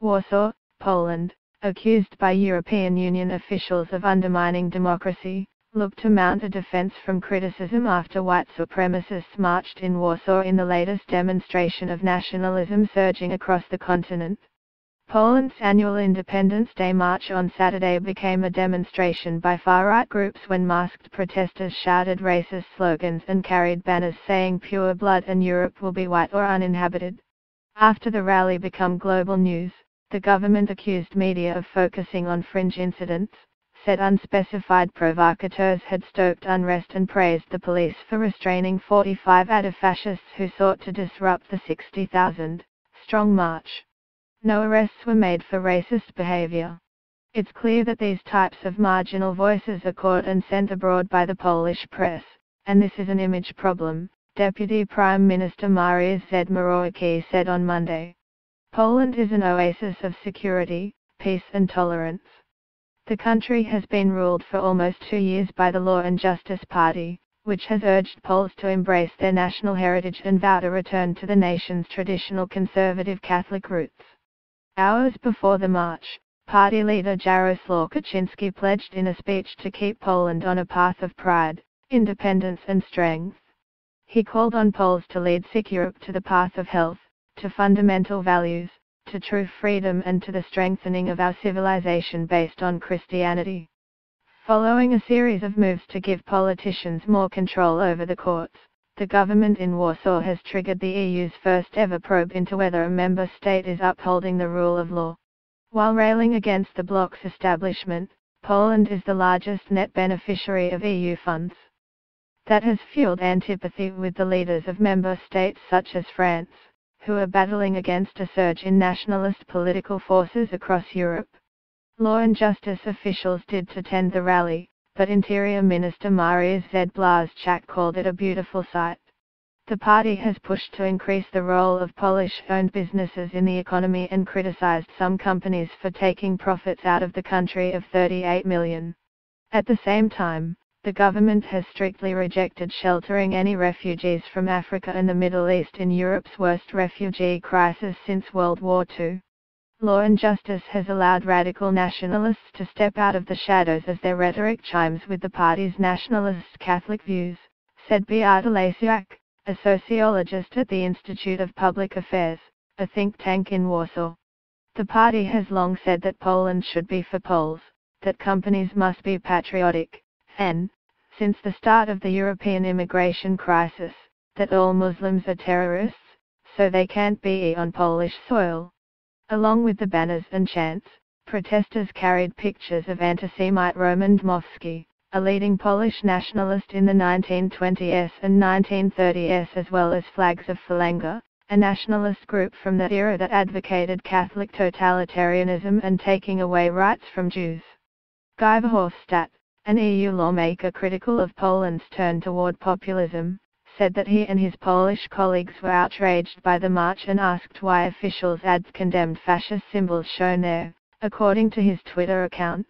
Warsaw, Poland, accused by European Union officials of undermining democracy, looked to mount a defense from criticism after white supremacists marched in Warsaw in the latest demonstration of nationalism surging across the continent. Poland's annual Independence Day march on Saturday became a demonstration by far-right groups when masked protesters shouted racist slogans and carried banners saying "Pure blood and Europe will be white or uninhabited." After the rally became global news, the government accused media of focusing on fringe incidents, said unspecified provocateurs had stoked unrest and praised the police for restraining 45 anti-fascists who sought to disrupt the 60,000-strong march. No arrests were made for racist behavior. It's clear that these types of marginal voices are caught and sent abroad by the Polish press, and this is an image problem, Deputy Prime Minister Mariusz Morawiecki said on Monday. Poland is an oasis of security, peace and tolerance. The country has been ruled for almost 2 years by the Law and Justice Party, which has urged Poles to embrace their national heritage and vow to return to the nation's traditional conservative Catholic roots. Hours before the march, party leader Jarosław Kaczynski pledged in a speech to keep Poland on a path of pride, independence and strength. He called on Poles to lead sick Europe to the path of health, to fundamental values, to true freedom and to the strengthening of our civilization based on Christianity. Following a series of moves to give politicians more control over the courts, the government in Warsaw has triggered the EU's first ever probe into whether a member state is upholding the rule of law. While railing against the bloc's establishment, Poland is the largest net beneficiary of EU funds. That has fueled antipathy with the leaders of member states such as France, who are battling against a surge in nationalist political forces across Europe. Law and Justice officials did attend the rally, but Interior Minister Mariusz Błaszczak called it a beautiful sight. The party has pushed to increase the role of Polish-owned businesses in the economy and criticized some companies for taking profits out of the country of 38 million. At the same time, the government has strictly rejected sheltering any refugees from Africa and the Middle East in Europe's worst refugee crisis since World War II. Law and Justice has allowed radical nationalists to step out of the shadows as their rhetoric chimes with the party's nationalist Catholic views, said Beata Lasiak, a sociologist at the Institute of Public Affairs, a think tank in Warsaw. The party has long said that Poland should be for Poles, that companies must be patriotic, and, since the start of the European immigration crisis, that all Muslims are terrorists, so they can't be on Polish soil. Along with the banners and chants, protesters carried pictures of anti-Semite Roman Dmowski, a leading Polish nationalist in the 1920s and 1930s, as well as flags of Falanga, a nationalist group from that era that advocated Catholic totalitarianism and taking away rights from Jews. Guy Verhofstadt, an EU lawmaker critical of Poland's turn toward populism, said that he and his Polish colleagues were outraged by the march and asked why officials had condemned fascist symbols shown there, according to his Twitter account.